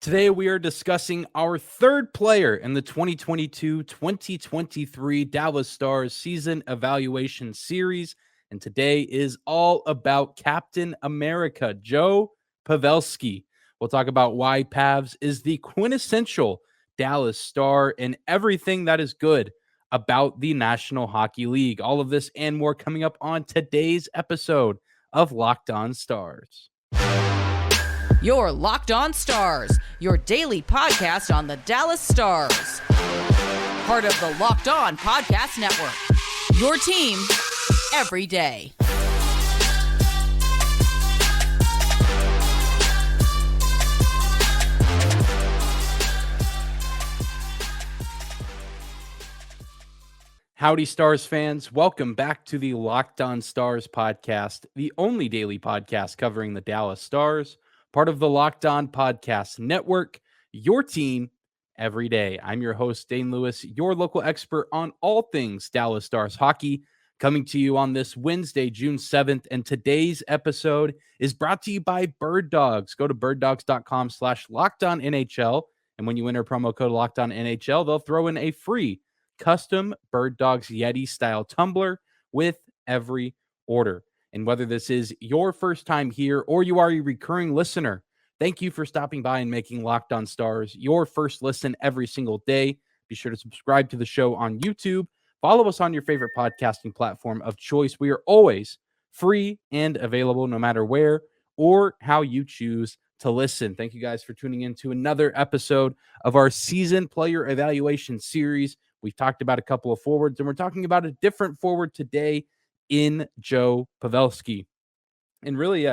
Today, we are discussing our third player in the 2022-2023 Dallas Stars season evaluation series. And today is all about Captain America, Joe Pavelski. We'll talk about why Pavs is the quintessential Dallas Star and everything that is good about the National Hockey League. All of this and more coming up on today's episode of Locked On Stars. Your Locked On Stars, your daily podcast on the Dallas Stars. Part of the Locked On Podcast Network. Your team every day. Howdy, Stars fans. Welcome back to the Locked On Stars podcast, the only daily podcast covering the Dallas Stars. Part of the Locked On Podcast Network, your team every day. I'm your host, Dane Lewis, your local expert on all things Dallas Stars hockey, coming to you on this Wednesday, June 7th. And today's episode is brought to you by Bird Dogs. Go to birddogs.com/LockedOnNHL. And when you enter promo code LockedOnNHL, they'll throw in a free custom Bird Dogs Yeti style tumbler with every order. And whether this is your first time here or you are a recurring listener, thank you for stopping by and making Locked On Stars your first listen every single day. Be sure to subscribe to the show on YouTube. Follow us on your favorite podcasting platform of choice. We are always free and available no matter where or how you choose to listen. Thank you guys for tuning in to another episode of our season player evaluation series. We've talked about a couple of forwards, and we're talking about a different forward today in Joe Pavelski. And really,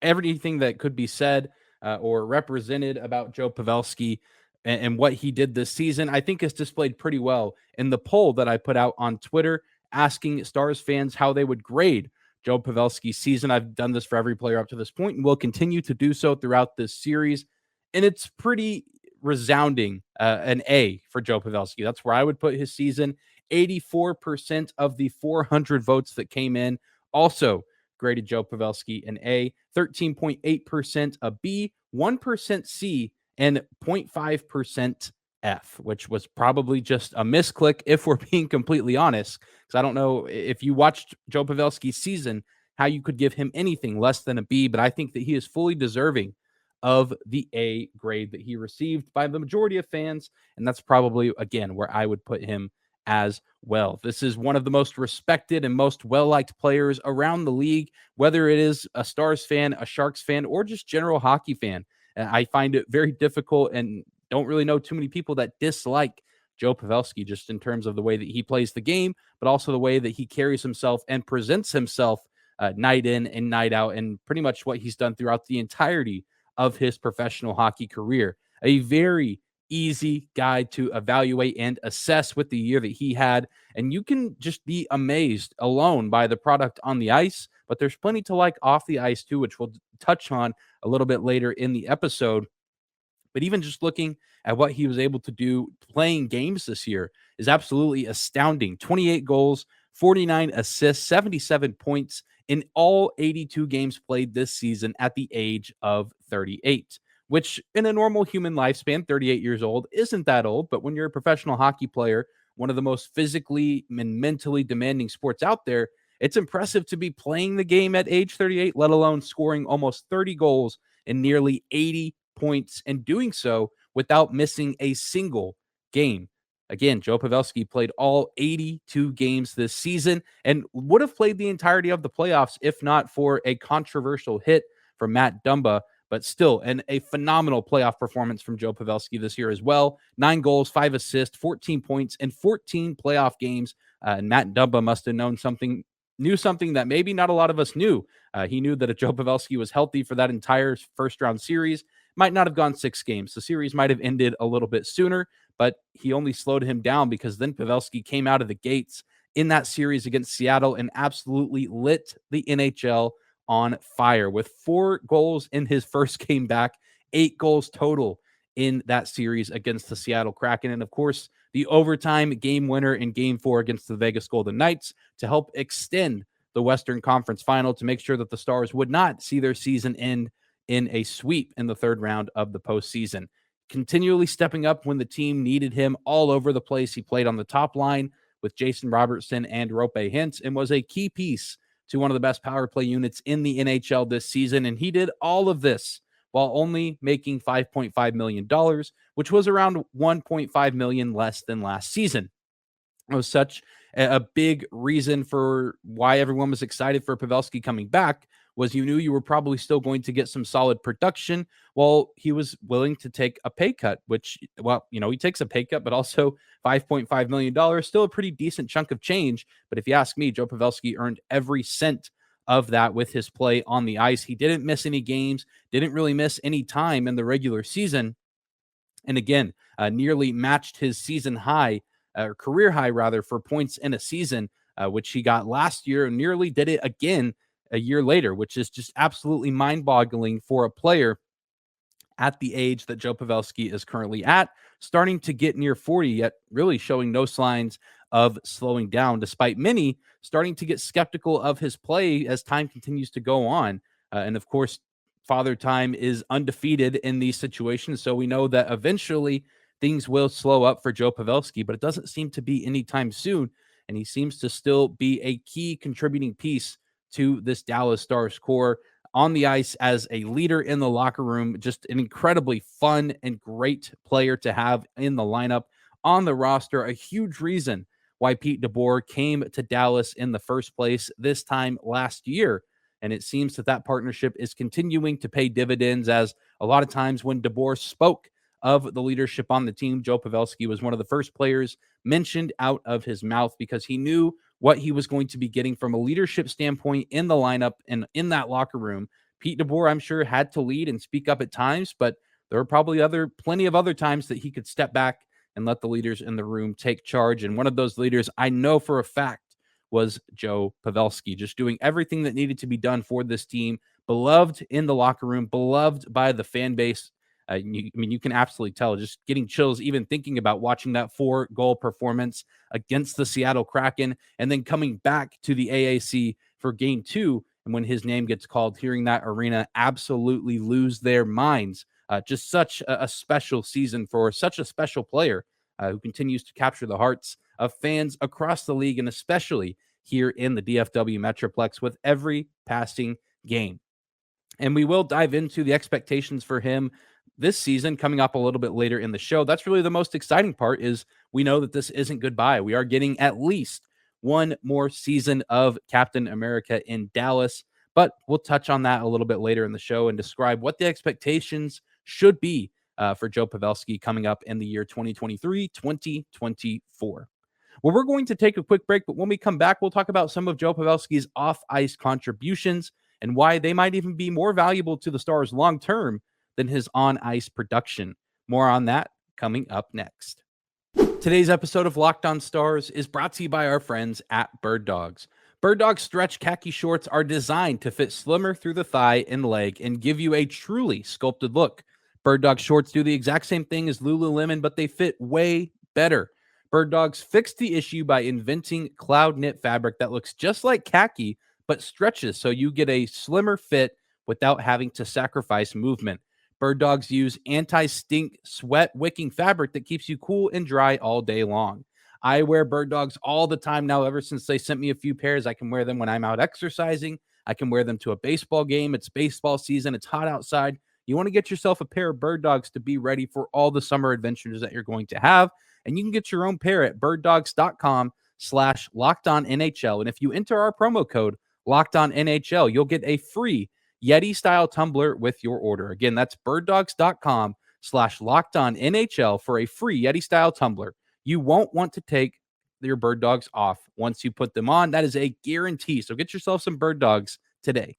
everything that could be said or represented about Joe Pavelski and what he did this season, I think is displayed pretty well in the poll that I put out on Twitter, asking Stars fans how they would grade Joe Pavelski's season. I've done this for every player up to this point, and will continue to do so throughout this series. And it's pretty resounding, an A for Joe Pavelski. That's where I would put his season. 84% of the 400 votes that came in also graded Joe Pavelski an A, 13.8% a B, 1% C, and 0.5% F, which was probably just a misclick if we're being completely honest, because I don't know if you watched Joe Pavelski's season, how you could give him anything less than a B, but I think that he is fully deserving of the A grade that he received by the majority of fans, and that's probably, again, where I would put him as well. This is one of the most respected and most well-liked players around the league, whether it is a Stars fan, a Sharks fan, or just general hockey fan. I find it very difficult and don't really know too many people that dislike Joe Pavelski, just in terms of the way that he plays the game, but also the way that he carries himself and presents himself night in and night out, and pretty much what he's done throughout the entirety of his professional hockey career. A very easy guy to evaluate and assess with the year that he had. And you can just be amazed alone by the product on the ice, but there's plenty to like off the ice too, which we'll touch on a little bit later in the episode. But even just looking at what he was able to do playing games this year is absolutely astounding. 28 goals, 49 assists, 77 points in all 82 games played this season at the age of 38. Which in a normal human lifespan, 38 years old, isn't that old. But when you're a professional hockey player, one of the most physically and mentally demanding sports out there, it's impressive to be playing the game at age 38, let alone scoring almost 30 goals and nearly 80 points, and doing so without missing a single game. Again, Joe Pavelski played all 82 games this season and would have played the entirety of the playoffs if not for a controversial hit from Matt Dumba. But still, and a phenomenal playoff performance from Joe Pavelski this year as well. 9 goals, 5 assists, 14 points in 14 playoff games. And Matt Dumba must have knew something that maybe not a lot of us knew. He knew that if Joe Pavelski was healthy for that entire first-round series, might not have gone 6 games. The series might have ended a little bit sooner, but he only slowed him down because then Pavelski came out of the gates in that series against Seattle and absolutely lit the NHL on fire with 4 goals in his first game back, 8 goals total in that series against the Seattle Kraken. And of course, the overtime game winner in Game 4 against the Vegas Golden Knights to help extend the Western Conference Final, to make sure that the Stars would not see their season end in a sweep in the third round of the postseason. Continually stepping up when the team needed him all over the place. He played on the top line with Jason Robertson and Rope Hintz and was a key piece to one of the best power play units in the NHL this season. And he did all of this while only making $5.5 million, which was around $1.5 million less than last season. It was such a big reason for why everyone was excited for Pavelski coming back was you knew you were probably still going to get some solid production while he was willing to take a pay cut, which, well, he takes a pay cut, but also $5.5 million, still a pretty decent chunk of change. But if you ask me, Joe Pavelski earned every cent of that with his play on the ice. He didn't miss any games, didn't really miss any time in the regular season. And again, nearly matched his season high, career high rather, for points in a season, which he got last year, and nearly did it again a year later, which is just absolutely mind-boggling for a player at the age that Joe Pavelski is currently at, starting to get near 40, yet really showing no signs of slowing down, despite many starting to get skeptical of his play as time continues to go on. And of course, Father Time is undefeated in these situations, so we know that eventually things will slow up for Joe Pavelski, but it doesn't seem to be anytime soon, and he seems to still be a key contributing piece to this Dallas Stars core on the ice as a leader in the locker room. Just an incredibly fun and great player to have in the lineup on the roster. A huge reason why Pete DeBoer came to Dallas in the first place this time last year. And it seems that partnership is continuing to pay dividends, as a lot of times when DeBoer spoke of the leadership on the team, Joe Pavelski was one of the first players mentioned out of his mouth because he knew what he was going to be getting from a leadership standpoint in the lineup and in that locker room. Pete DeBoer, I'm sure, had to lead and speak up at times, but there were probably plenty of other times that he could step back and let the leaders in the room take charge. And one of those leaders, I know for a fact, was Joe Pavelski, just doing everything that needed to be done for this team. Beloved in the locker room, beloved by the fan base. You can absolutely tell, just getting chills even thinking about watching that 4-goal performance against the Seattle Kraken and then coming back to the AAC for game 2. And when his name gets called, hearing that arena absolutely lose their minds. Just such a special season for such a special player who continues to capture the hearts of fans across the league, and especially here in the DFW Metroplex with every passing game. And we will dive into the expectations for him this season coming up a little bit later in the show. That's really the most exciting part, is we know that this isn't goodbye. We are getting at least one more season of Captain America in Dallas, but we'll touch on that a little bit later in the show and describe what the expectations should be for Joe Pavelski coming up in the year 2023-2024. Well, we're going to take a quick break, but when we come back, we'll talk about some of Joe Pavelski's off-ice contributions and why they might even be more valuable to the Stars long-term than his on-ice production. More on that coming up next. Today's episode of Locked On Stars is brought to you by our friends at Bird Dogs. Bird Dogs stretch khaki shorts are designed to fit slimmer through the thigh and leg and give you a truly sculpted look. Bird Dogs shorts do the exact same thing as Lululemon, but they fit way better. Bird Dogs fixed the issue by inventing cloud knit fabric that looks just like khaki, but stretches so you get a slimmer fit without having to sacrifice movement. Bird Dogs use anti-stink, sweat-wicking fabric that keeps you cool and dry all day long. I wear Bird Dogs all the time now. Ever since they sent me a few pairs, I can wear them when I'm out exercising. I can wear them to a baseball game. It's baseball season. It's hot outside. You want to get yourself a pair of Bird Dogs to be ready for all the summer adventures that you're going to have. And you can get your own pair at birddogs.com/LockedOnNHL. And if you enter our promo code LockedOnNHL, you'll get a free Yeti-style tumbler with your order. Again, that's birddogs.com/LockedOnNHL for a free Yeti-style tumbler. You won't want to take your Bird Dogs off once you put them on. That is a guarantee. So get yourself some Bird Dogs today.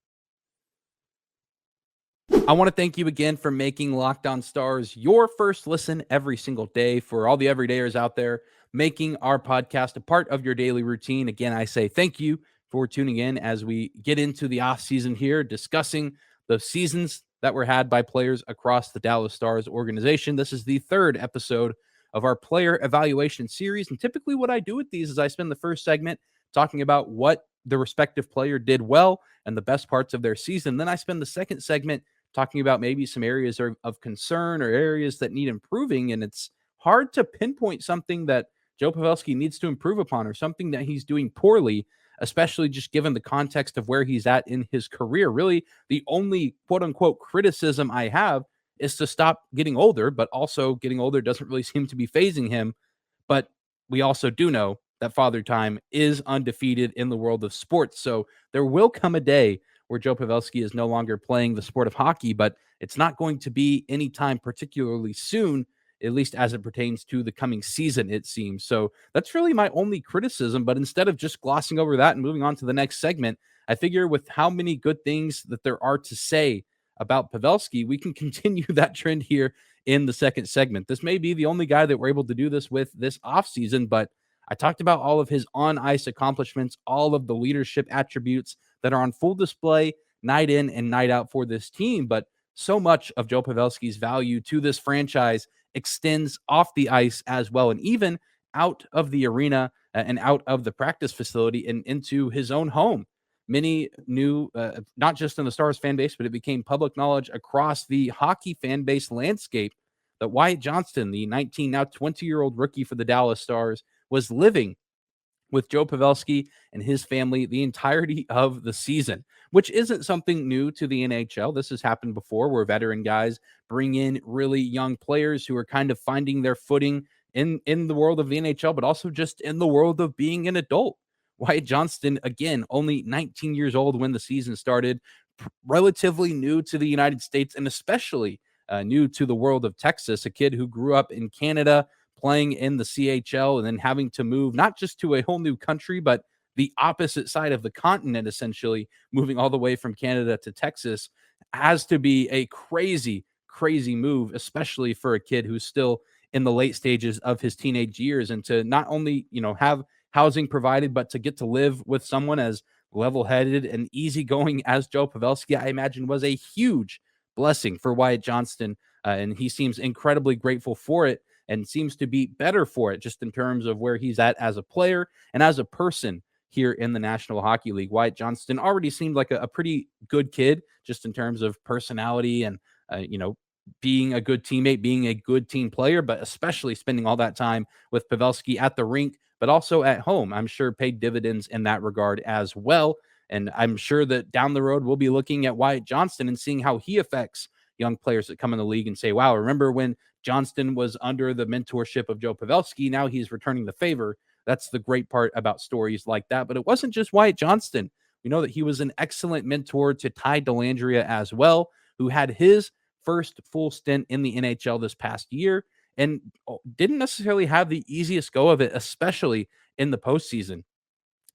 I want to thank you again for making Locked On Stars your first listen every single day. For all the everydayers out there making our podcast a part of your daily routine, again, I say thank you for tuning in as we get into the off season here, discussing the seasons that were had by players across the Dallas Stars organization. This is the third episode of our player evaluation series. And typically what I do with these is I spend the first segment talking about what the respective player did well and the best parts of their season. Then I spend the second segment talking about maybe some areas of concern or areas that need improving. And it's hard to pinpoint something that Joe Pavelski needs to improve upon or something that he's doing poorly, especially just given the context of where he's at in his career. Really, the only quote unquote criticism I have is to stop getting older, but also getting older doesn't really seem to be phasing him. But we also do know that Father Time is undefeated in the world of sports. So there will come a day where Joe Pavelski is no longer playing the sport of hockey, but it's not going to be anytime particularly soon, at least as it pertains to the coming season, it seems. So that's really my only criticism. But instead of just glossing over that and moving on to the next segment, I figure with how many good things that there are to say about Pavelski, we can continue that trend here in the second segment. This may be the only guy that we're able to do this with this offseason, but I talked about all of his on-ice accomplishments, all of the leadership attributes that are on full display night in and night out for this team. But so much of Joe Pavelski's value to this franchise extends off the ice as well, and even out of the arena and out of the practice facility and into his own home. Many knew, not just in the Stars fan base, but it became public knowledge across the hockey fan base landscape that Wyatt Johnston, the 19, now 20-year-old rookie for the Dallas Stars, was living with Joe Pavelski and his family the entirety of the season, which isn't something new to the NHL. This has happened before where veteran guys bring in really young players who are kind of finding their footing in the world of the NHL, but also just in the world of being an adult. Wyatt Johnston, again, only 19 years old when the season started, relatively new to the United States and especially new to the world of Texas, a kid who grew up in Canada, playing in the CHL, and then having to move not just to a whole new country, but the opposite side of the continent, essentially moving all the way from Canada to Texas, has to be a crazy, crazy move, especially for a kid who's still in the late stages of his teenage years. And to not only, have housing provided, but to get to live with someone as level-headed and easygoing as Joe Pavelski, I imagine was a huge blessing for Wyatt Johnston. And he seems incredibly grateful for it and seems to be better for it just in terms of where he's at as a player and as a person here in the National Hockey League. Wyatt Johnston already seemed like a pretty good kid just in terms of personality and, being a good teammate, being a good team player, but especially spending all that time with Pavelski at the rink, but also at home, I'm sure paid dividends in that regard as well. And I'm sure that down the road, we'll be looking at Wyatt Johnston and seeing how he affects young players that come in the league and say, wow, remember when Johnston was under the mentorship of Joe Pavelski? Now he's returning the favor. That's the great part about stories like that. But it wasn't just Wyatt Johnston. We know that he was an excellent mentor to Ty Dellandrea as well, who had his first full stint in the NHL this past year and didn't necessarily have the easiest go of it, especially in the postseason.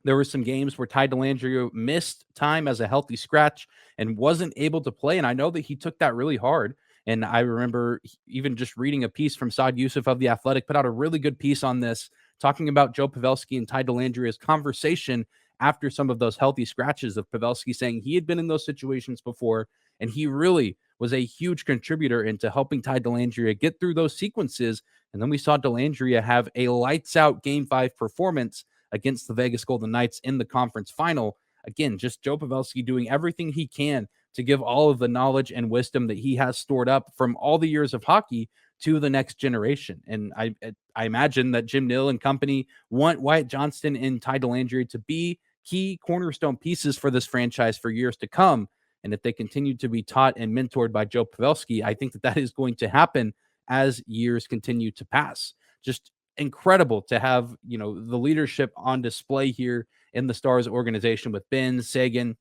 There were some games where Ty Dellandrea missed time as a healthy scratch and wasn't able to play. And I know that he took that really hard. And I remember even just reading a piece from Saad Yousuf of The Athletic, put out a really good piece on this, talking about Joe Pavelski and Ty Dellandrea's conversation after some of those healthy scratches of Pavelski saying he had been in those situations before. And he really was a huge contributor into helping Ty Dellandrea get through those sequences. And then we saw Dellandrea have a lights out Game 5 performance against the Vegas Golden Knights in the conference final. Again, just Joe Pavelski doing everything he can to give all of the knowledge and wisdom that he has stored up from all the years of hockey to the next generation. And I imagine that Jim Nill and company want Wyatt Johnston and Ty Dellandrea to be key cornerstone pieces for this franchise for years to come. And if they continue to be taught and mentored by Joe Pavelski, I think that is going to happen as years continue to pass. Just incredible to have, the leadership on display here in the Stars organization with Ben, Sagan,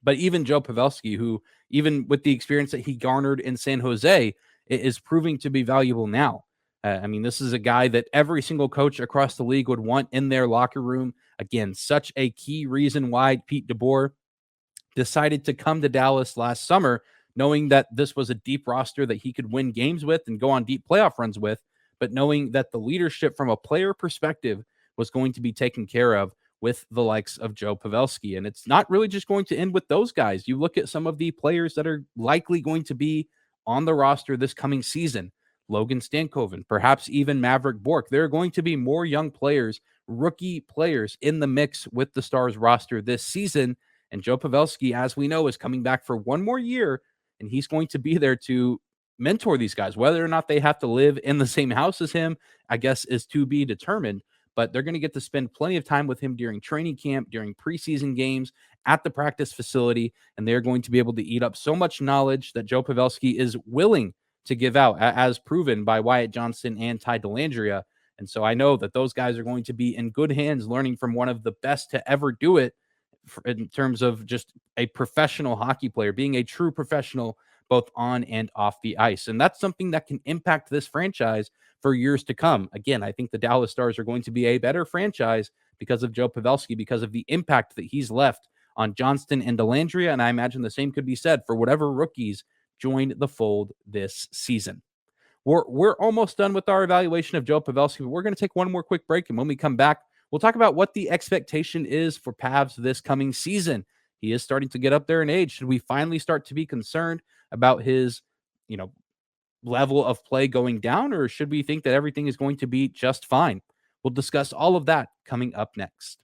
but even Joe Pavelski, who even with the experience that he garnered in San Jose, is proving to be valuable now. This is a guy that every single coach across the league would want in their locker room. Again, such a key reason why Pete DeBoer decided to come to Dallas last summer, knowing that this was a deep roster that he could win games with and go on deep playoff runs with, but knowing that the leadership from a player perspective was going to be taken care of with the likes of Joe Pavelski. And it's not really just going to end with those guys. You look at some of the players that are likely going to be on the roster this coming season, Logan Stankoven, perhaps even Maverick Bourque. There are going to be more young players, rookie players in the mix with the Stars roster this season. And Joe Pavelski, as we know, is coming back for one more year. and he's going to be there to mentor these guys. Whether or not they have to live in the same house as him, I guess, is to be determined. But they're going to get to spend plenty of time with him during training camp, during preseason games, at the practice facility, and they're going to be able to eat up so much knowledge that Joe Pavelski is willing to give out, as proven by Wyatt, Johnston, and Dellandrea. And so I know that those guys are going to be in good hands, learning from one of the best to ever do it in terms of just a professional hockey player, being a true professional both on and off the ice. And that's something that can impact this franchise for years to come. Again, I think the Dallas Stars are going to be a better franchise because of Joe Pavelski, because of the impact that he's left on Johnston and Dellandrea. And I imagine the same could be said for whatever rookies join the fold this season. We're almost done with our evaluation of Joe Pavelski, but we're going to take one more quick break. And when we come back, we'll talk about what the expectation is for Pavs this coming season. He is starting to get up there in age. Should we finally start to be concerned about his, level of play going down, or should we think that everything is going to be just fine? We'll discuss all of that coming up next.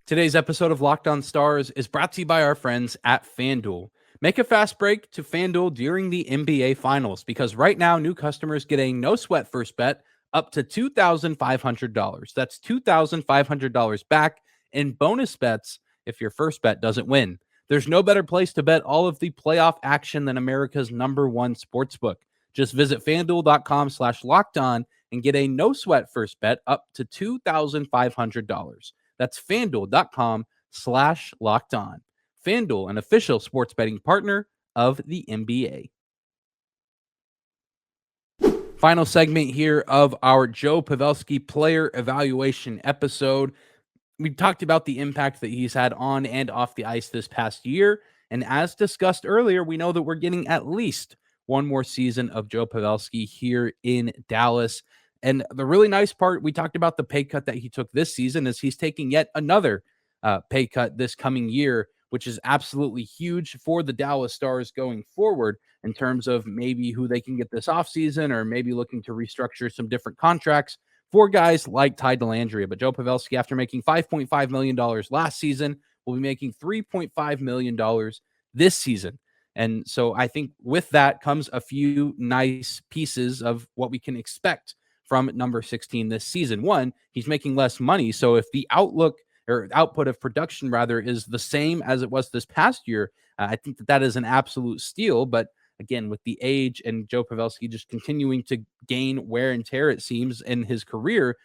Today's episode of Locked On Stars is brought to you by our friends at FanDuel. Make a fast break to FanDuel during the NBA Finals, because right now new customers get a no-sweat first bet up to $2,500. That's $2,500 back in bonus bets if your first bet doesn't win. There's no better place to bet all of the playoff action than America's #1 sportsbook. Just visit FanDuel.com/lockedon and get a no-sweat first bet up to $2,500. That's FanDuel.com/lockedon. FanDuel, an official sports betting partner of the NBA. Final segment here of our Joe Pavelski player evaluation episode. We talked about the impact that he's had on and off the ice this past year. And as discussed earlier, we know that we're getting at least one more season of Joe Pavelski here in Dallas. And the really nice part, we talked about the pay cut that he took this season, is he's taking yet another pay cut this coming year, which is absolutely huge for the Dallas Stars going forward in terms of maybe who they can get this offseason, or maybe looking to restructure some different contracts for guys like Dellandrea. But Joe Pavelski, after making $5.5 million last season, will be making $3.5 million this season. And so I think with that comes a few nice pieces of what we can expect from number 16 this season. One, he's making less money. So if the outlook or output of production rather is the same as it was this past year, I think that is an absolute steal. But again, with the age and Joe Pavelski just continuing to gain wear and tear, it seems, in his career,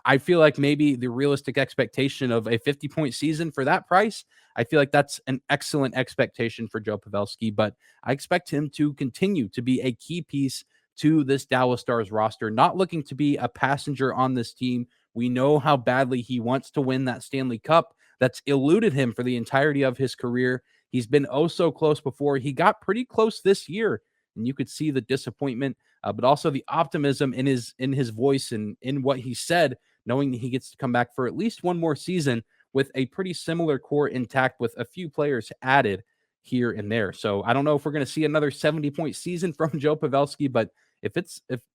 I feel like maybe the realistic expectation of a 50-point season for that price, I feel like that's an excellent expectation for Joe Pavelski. But I expect him to continue to be a key piece to this Dallas Stars roster, not looking to be a passenger on this team. We know how badly he wants to win that Stanley Cup. That's eluded him for the entirety of his career. He's been oh so close before. He got pretty close this year, and you could see the disappointment, but also the optimism in his voice and in what he said, knowing that he gets to come back for at least one more season with a pretty similar core intact, with a few players added here and there. So I don't know if we're going to see another 70-point season from Joe Pavelski, but if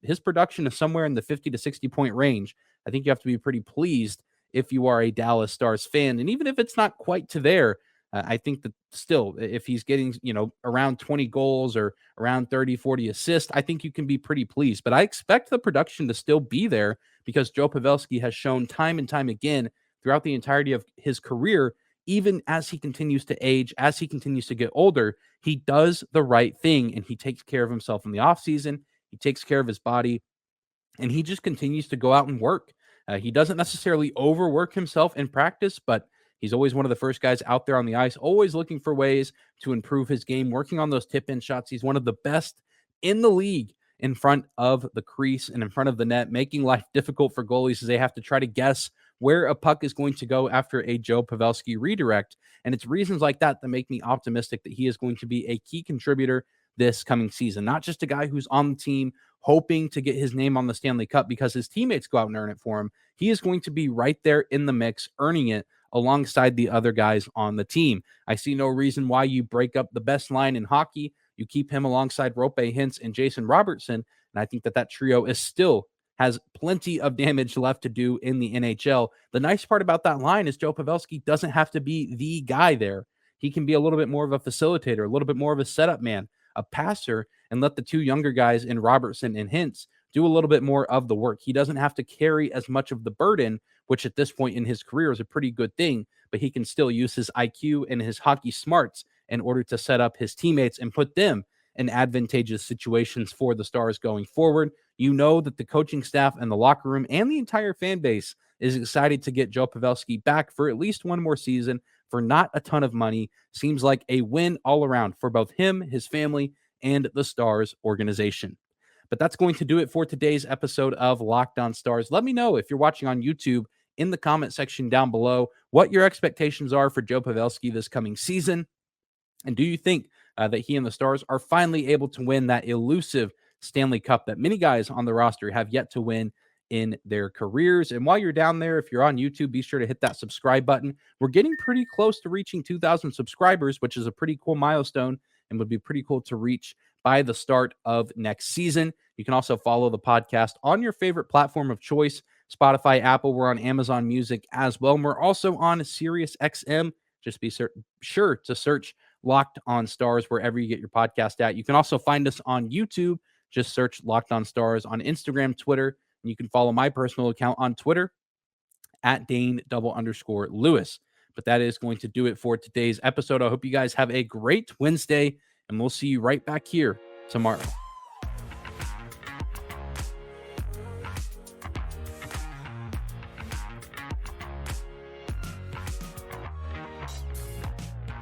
his production is somewhere in the 50 to 60-point range, I think you have to be pretty pleased if you are a Dallas Stars fan. And even if it's not quite to there, I think that still, if he's getting, around 20 goals or around 30, 40 assists, I think you can be pretty pleased. But I expect the production to still be there, because Joe Pavelski has shown time and time again throughout the entirety of his career, even as he continues to age, as he continues to get older, he does the right thing, and he takes care of himself in the offseason. He takes care of his body, and he just continues to go out and work. He doesn't necessarily overwork himself in practice, but he's always one of the first guys out there on the ice, always looking for ways to improve his game, working on those tip-in shots. He's one of the best in the league in front of the crease and in front of the net, making life difficult for goalies as they have to try to guess where a puck is going to go after a Joe Pavelski redirect. And it's reasons like that that make me optimistic that he is going to be a key contributor this coming season. Not just a guy who's on the team hoping to get his name on the Stanley Cup because his teammates go out and earn it for him. He is going to be right there in the mix, earning it alongside the other guys on the team. I see no reason why you break up the best line in hockey. You keep him alongside Rope Hintz and Jason Robertson, and I think that trio is still has plenty of damage left to do in the NHL. The nice part about that line is Joe Pavelski doesn't have to be the guy there. he can be a little bit more of a facilitator, a little bit more of a setup man, a passer, and let the two younger guys in Robertson and Hintz do a little bit more of the work. He doesn't have to carry as much of the burden, which at this point in his career is a pretty good thing, but he can still use his IQ and his hockey smarts in order to set up his teammates and put them in advantageous situations for the Stars going forward. You know that the coaching staff and the locker room and the entire fan base is excited to get Joe Pavelski back for at least one more season for not a ton of money. Seems like a win all around for both him, his family, and the Stars organization. But that's going to do it for today's episode of Locked On Stars. Let me know if you're watching on YouTube in the comment section down below what your expectations are for Joe Pavelski this coming season. And do you think that he and the Stars are finally able to win that elusive Stanley Cup that many guys on the roster have yet to win in their careers? And while you're down there, if you're on YouTube, be sure to hit that subscribe button. We're getting pretty close to reaching 2,000 subscribers, which is a pretty cool milestone and would be pretty cool to reach by the start of next season. You can also follow the podcast on your favorite platform of choice, Spotify, Apple. We're on Amazon Music as well. And we're also on Sirius XM. Just be sure to search Locked On Stars wherever you get your podcast at. You can also find us on YouTube. Just search Locked On Stars on Instagram, Twitter, and you can follow my personal account on Twitter at Dane_Lewis. But that is going to do it for today's episode. I hope you guys have a great Wednesday, and we'll see you right back here tomorrow.